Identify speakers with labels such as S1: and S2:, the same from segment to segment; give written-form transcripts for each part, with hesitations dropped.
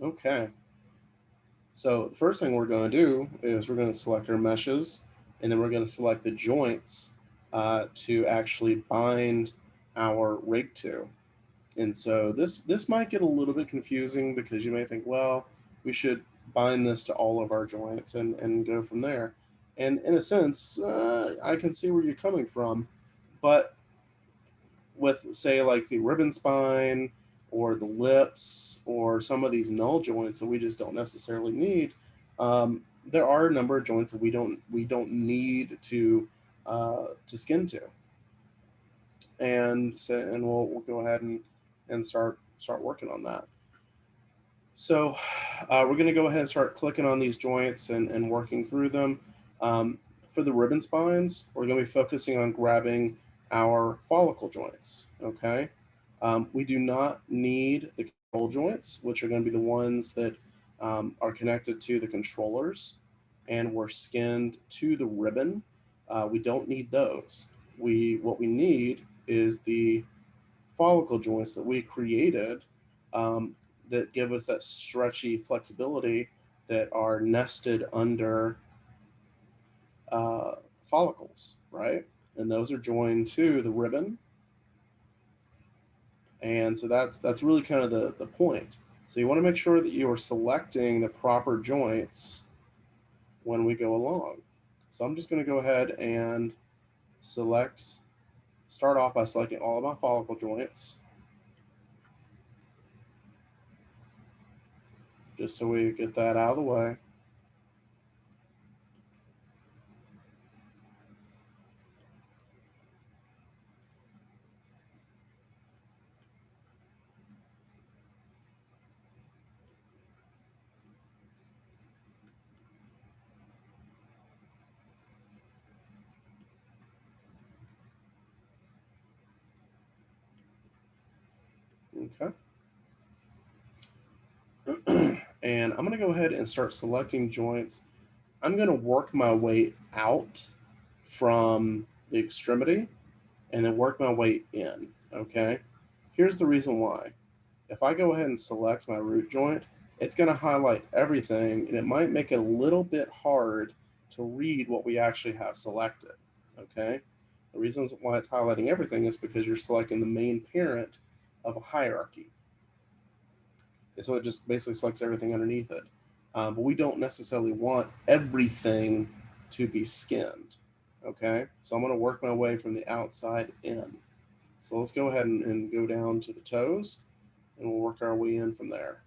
S1: Okay. So the first thing we're going to do is we're going to select our meshes, and then we're going to select the joints to actually bind our rig to. And so this might get a little bit confusing because you may think, well, we should bind this to all of our joints and go from there. And in a sense, I can see where you're coming from, but with say like the ribbon spine or the lips or some of these null joints that we just don't necessarily need, there are a number of joints that we don't need to skin to, and we'll go ahead and start working on that. So we're going to go ahead and start clicking on these joints and working through them. Um, for the ribbon spines, we're going to be focusing on grabbing our follicle joints. Okay. We do not need the control joints, which are going to be the ones that are connected to the controllers and were skinned to the ribbon. We don't need those. What we need is the follicle joints that we created, um, that give us that stretchy flexibility that are nested under uh, follicles, right? And those are joined to the ribbon, and so that's really kind of the point. So you want to make sure that you are selecting the proper joints when we go along. So I'm just going to go ahead and select, start off by selecting all of my follicle joints, just so we get that out of the way. Okay. And I'm going to go ahead and start selecting joints. I'm going to work my way out from the extremity and then work my way in. Okay. Here's the reason why. If I go ahead and select my root joint, it's going to highlight everything, and it might make it a little bit hard to read what we actually have selected. Okay. The reason why it's highlighting everything is because you're selecting the main parent of a hierarchy. And so it just basically selects everything underneath it. But we don't necessarily want everything to be skinned. Okay, so I'm going to work my way from the outside in. So let's go ahead and go down to the toes, and we'll work our way in from there.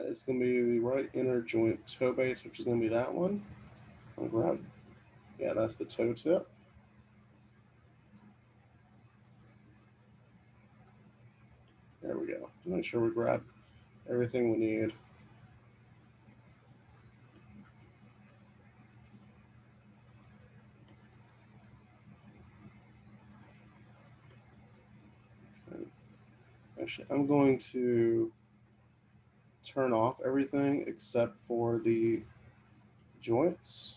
S1: It's going to be the right inner joint toe base, which is going to be that one. I'll grab, yeah, that's the toe tip. There we go. Make sure we grab everything we need. Actually, I'm going to turn off everything except for the joints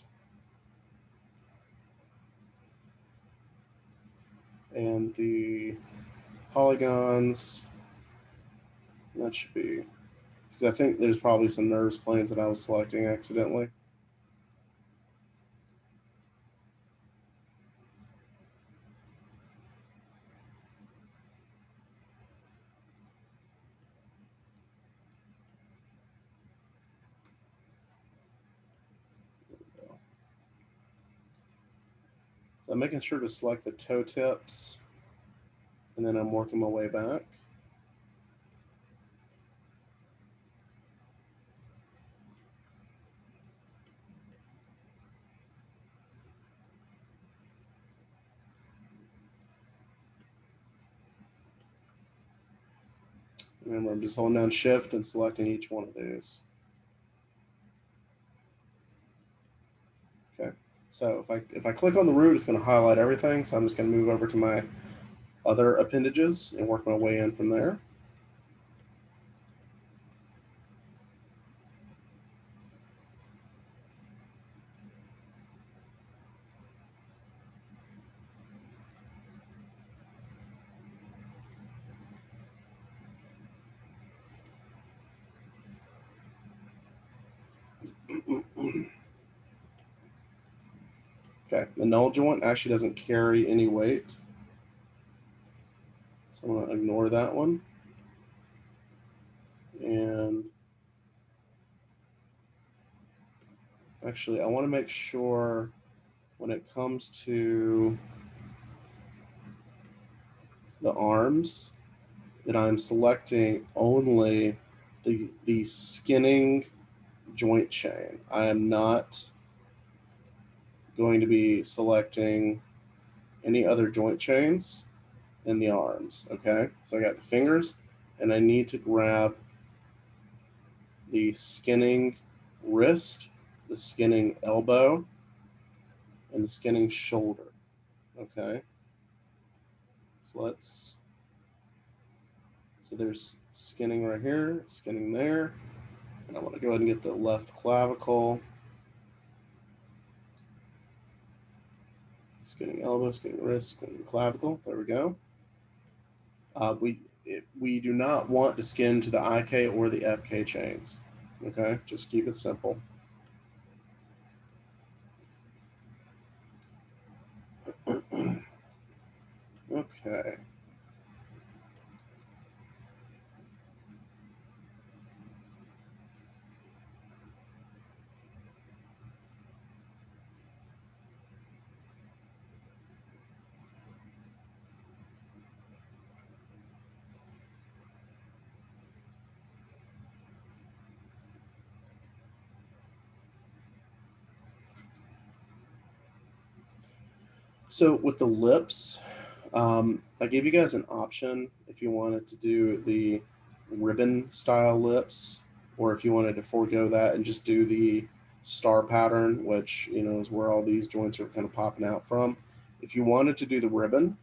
S1: and the polygons. That should be, because I think there's probably some nerves planes that I was selecting accidentally. So I'm making sure to select the toe tips, and then I'm working my way back. Remember, I'm just holding down Shift and selecting each one of these. Okay, so if I click on the root, it's going to highlight everything. So I'm just going to move over to my other appendages and work my way in from there. Okay, the null joint actually doesn't carry any weight, so I'm going to ignore that one. And actually, I want to make sure when it comes to the arms that I'm selecting only the skinning joint chain. I am not going to be selecting any other joint chains in the arms. Okay, so I got the fingers, and I need to grab the skinning wrist, the skinning elbow, and the skinning shoulder. Okay, so there's skinning right here, skinning there, and I want to go ahead and get the left clavicle, skinning elbow, skinning wrist, skinning clavicle. There we go. We do not want to skin to the IK or the FK chains. Okay, just keep it simple. Okay. So with the lips, I gave you guys an option if you wanted to do the ribbon style lips, or if you wanted to forego that and just do the star pattern, which is where all these joints are kind of popping out from. If you wanted to do the ribbon,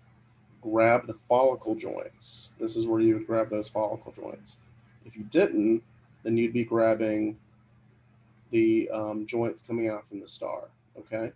S1: grab the follicle joints. This is where you would grab those follicle joints. If you didn't, then you'd be grabbing the joints coming out from the star. Okay.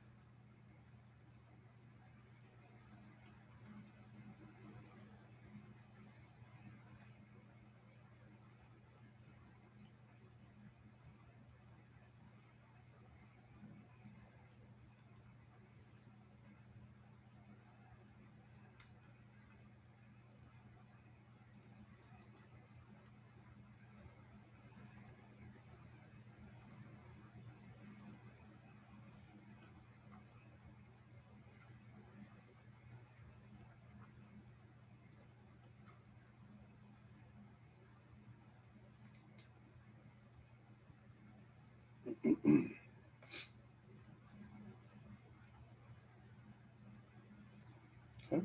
S1: Okay.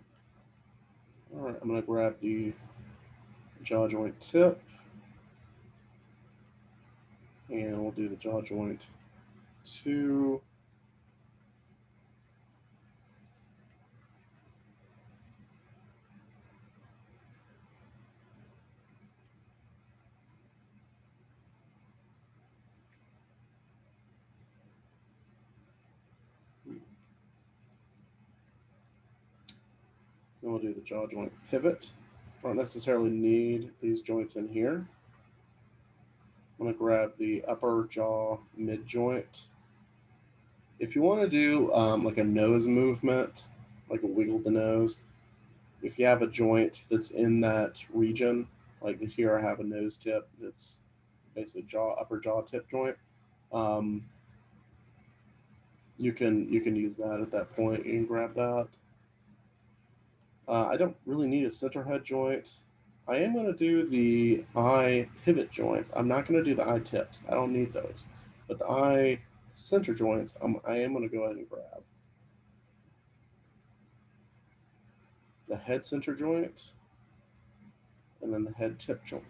S1: All right, I'm going to grab the jaw joint tip, and we'll do the jaw joint 2. Then we'll do the jaw joint pivot. Don't necessarily need these joints in here. I'm going to grab the upper jaw mid joint. If you want to do like a nose movement, like a wiggle the nose, if you have a joint that's in that region, like here I have a nose tip that's basically upper jaw tip joint, you can use that at that point. You can grab that. I don't really need a center head joint. I am going to do the eye pivot joints. I'm not going to do the eye tips. I don't need those. But the eye center joints, I am going to go ahead and grab. The head center joint, and then the head tip joint.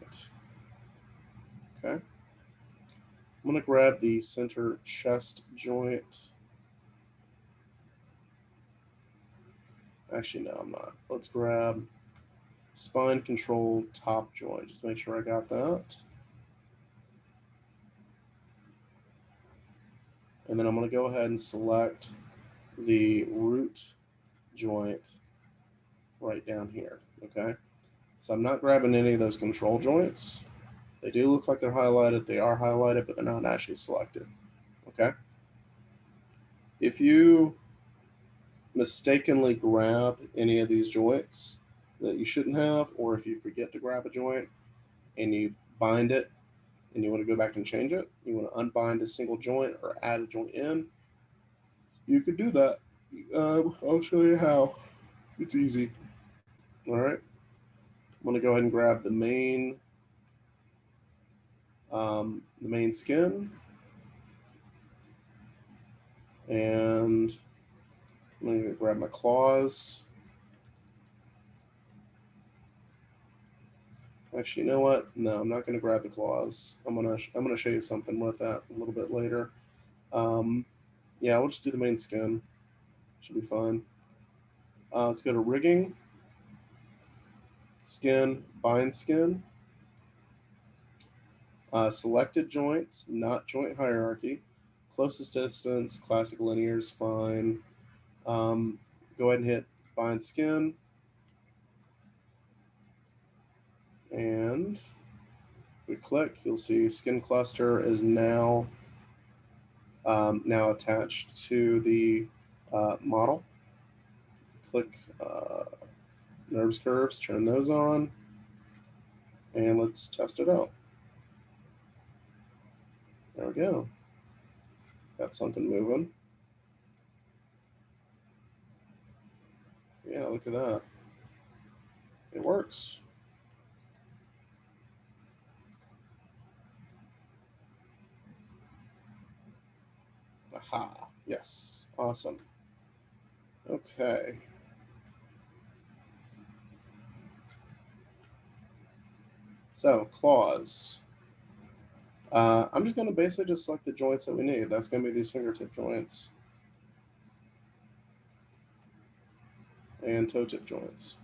S1: Okay. I'm going to grab the center chest joint. Actually, no, I'm not. Let's grab spine control top joint. Just make sure I got that. And then I'm going to go ahead and select the root joint right down here. Okay. So I'm not grabbing any of those control joints. They do look like they're highlighted. They are highlighted, but they're not actually selected. Okay. If you mistakenly grab any of these joints that you shouldn't have, or if you forget to grab a joint and you bind it and you want to go back and change it, you want to unbind a single joint or add a joint in, you could do that. I'll show you how. It's easy. All right. I'm going to go ahead and grab the main skin, and I'm going to grab my claws. Actually, you know what? No, I'm not going to grab the claws. I'm gonna show you something with that a little bit later. Yeah, we'll just do the main skin. Should be fine. Let's go to rigging, skin, bind skin, selected joints, not joint hierarchy, closest distance, classic linear is fine. Go ahead and hit bind skin, and if we click, you'll see skin cluster is now attached to the model. Click NURBS curves, turn those on, and let's test it out. There we go. Got something moving. Yeah, look at that. It works. Aha, yes, awesome. Okay. So, claws. I'm just going to basically just select the joints that we need. That's going to be these fingertip joints and toe tip joints.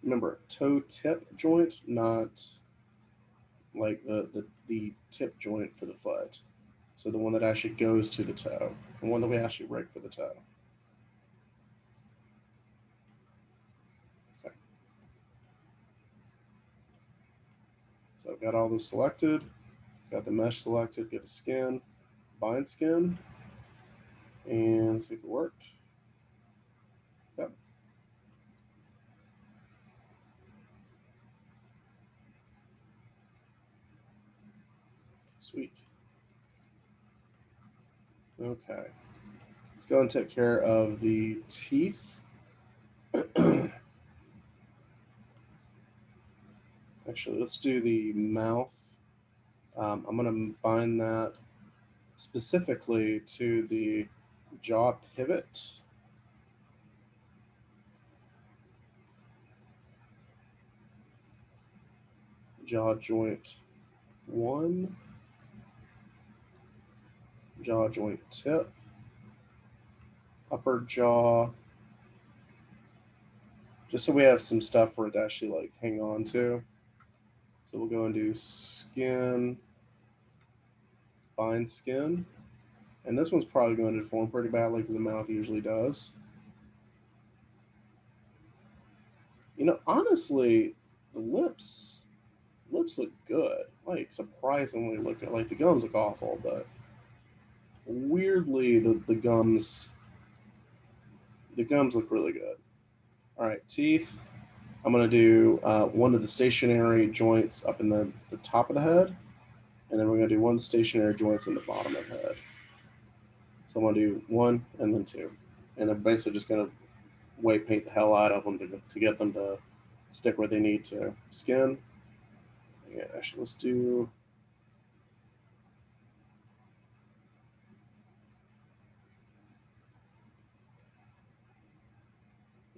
S1: Remember, toe tip joint, not like the tip joint for the foot. So the one that actually goes to the toe, the one that we actually rig for the toe. Okay. So I've got all those selected, got the mesh selected, get a skin, bind skin, and see if it worked. Yep. Sweet. Okay. Let's go and take care of the teeth. Actually, let's do the mouth. I'm going to bind that specifically to the jaw pivot. Jaw joint 1, jaw joint tip, upper jaw, just so we have some stuff for it to actually like hang on to. So we'll go and do skin, bind skin, and this one's probably going to deform pretty badly because the mouth usually does. You know, honestly, the lips look good, like surprisingly look good. Like the gums look awful, but weirdly the gums look really good. All right, teeth. I'm going to do one of the stationary joints up in the top of the head, and then we're going to do one of the stationary joints in the bottom of the head. So So I'm going to do 1 and then 2. And I'm basically just going to weight paint the hell out of them to get them to stick where they need to. Skin. Yeah, actually, let's do...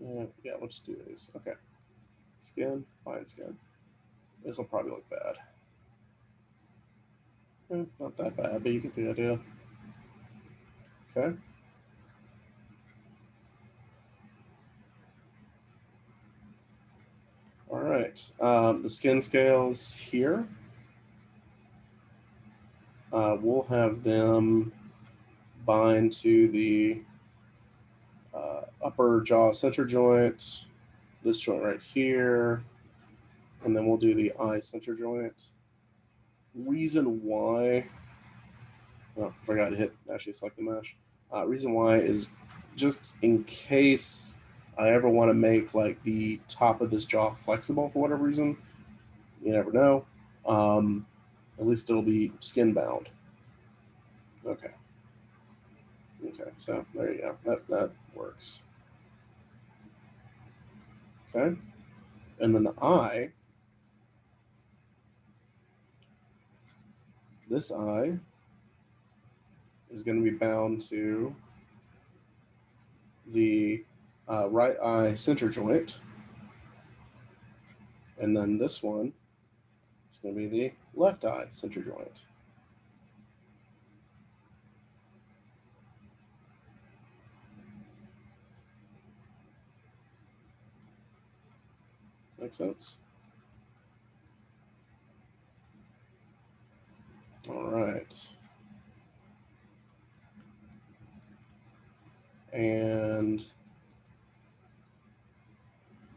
S1: Yeah, we'll just do these. Okay. Skin, fine skin. This will probably look bad. Not that bad, but you get the idea. Okay. All right. The skin scales here. We'll have them bind to the upper jaw center joint, this joint right here, and then we'll do the eye center joint. Reason why, oh, forgot to hit actually select the mesh. Reason why is just in case I ever want to make like the top of this jaw flexible for whatever reason. You never know. At least it'll be skin bound. Okay. Okay, so there you go. That works. Okay. And then the eye, this eye is going to be bound to the right eye center joint. And then this one is going to be the left eye center joint. Make sense? All right. And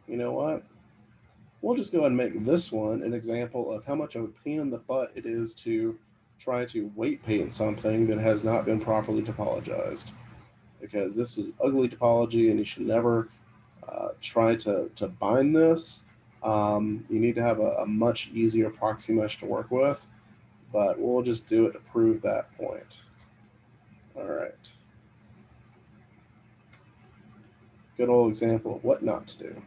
S1: you know what? We'll just go ahead and make this one an example of how much of a pain in the butt it is to try to weight paint something that has not been properly topologized. Because this is ugly topology and you should never try to bind this. You need to have a much easier proxy mesh to work with, but we'll just do it to prove that point. All right. Good old example of what not to do.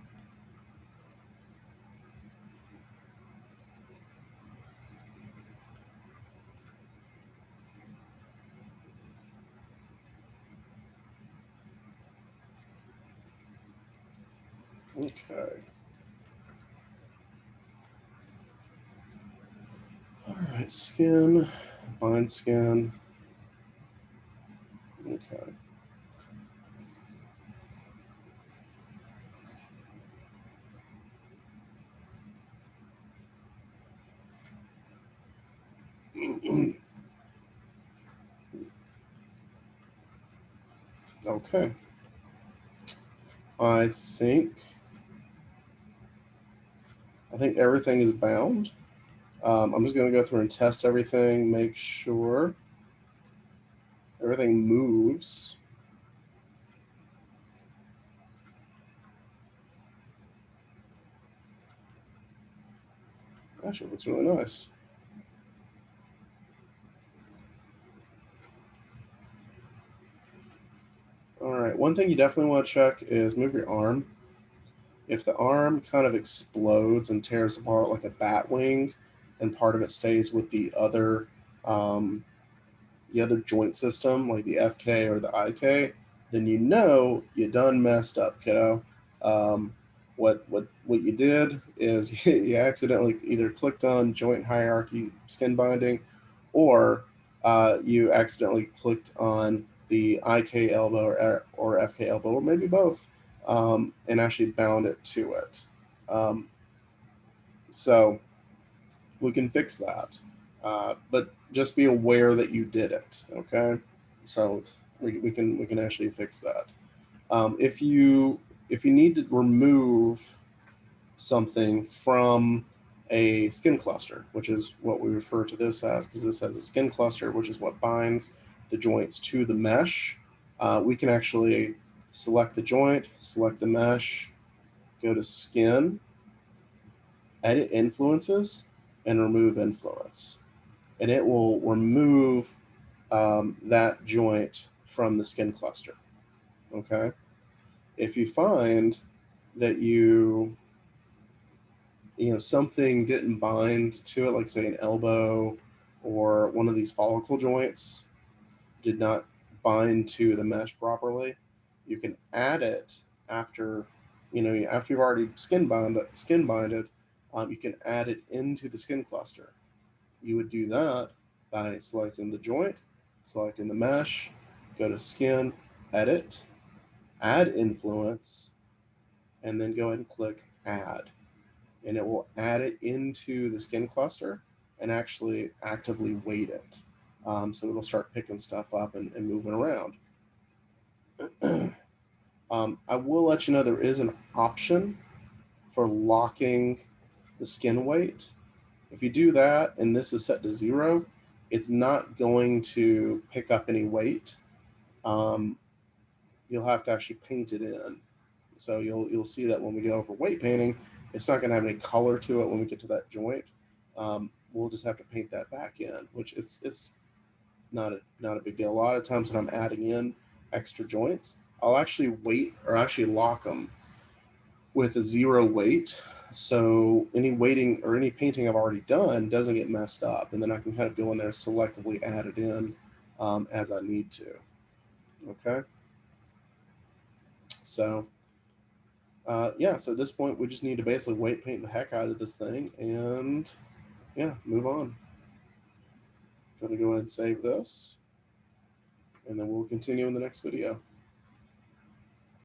S1: Okay. All right, skin, bind skin. Okay. Okay. I think everything is bound. I'm just going to go through and test everything, make sure everything moves. Actually, it looks really nice. All right, one thing you definitely want to check is move your arm. If the arm kind of explodes and tears apart like a bat wing, and part of it stays with the other joint system, like the FK or the IK, then you know you done messed up, kiddo. Um, what you did is you accidentally either clicked on joint hierarchy skin binding, or you accidentally clicked on the IK elbow or FK elbow, or maybe both, and actually bound it to it. Um, so we can fix that. But just be aware that you did it. Okay, so we can actually fix that. If you need to remove something from a skin cluster, which is what we refer to this as, because this has a skin cluster, which is what binds the joints to the mesh. We can actually select the joint, select the mesh, go to skin, edit influences, and remove influence. And it will remove that joint from the skin cluster. Okay. If you find that you know, something didn't bind to it, like say an elbow or one of these follicle joints did not bind to the mesh properly, you can add it after, you know, after you've already skin binded, you can add it into the skin cluster. You would do that by selecting the joint, selecting the mesh, go to skin, edit, add influence, and then go ahead and click add. And it will add it into the skin cluster and actually actively weight it. So it'll start picking stuff up and moving around. I will let you know there is an option for locking the skin weight. If you do that and this is set to 0, it's not going to pick up any weight. You'll have to actually paint it in. So you'll see that when we go over weight painting, it's not going to have any color to it when we get to that joint. We'll just have to paint that back in, which it's not a big deal. A lot of times when I'm adding in extra joints, I'll actually weight or actually lock them with a 0 weight. So any weighting or any painting I've already done doesn't get messed up. And then I can kind of go in there and selectively add it in as I need to. Okay. So yeah, so at this point we just need to basically weight paint the heck out of this thing and yeah, move on. Gonna go ahead and save this and then we'll continue in the next video.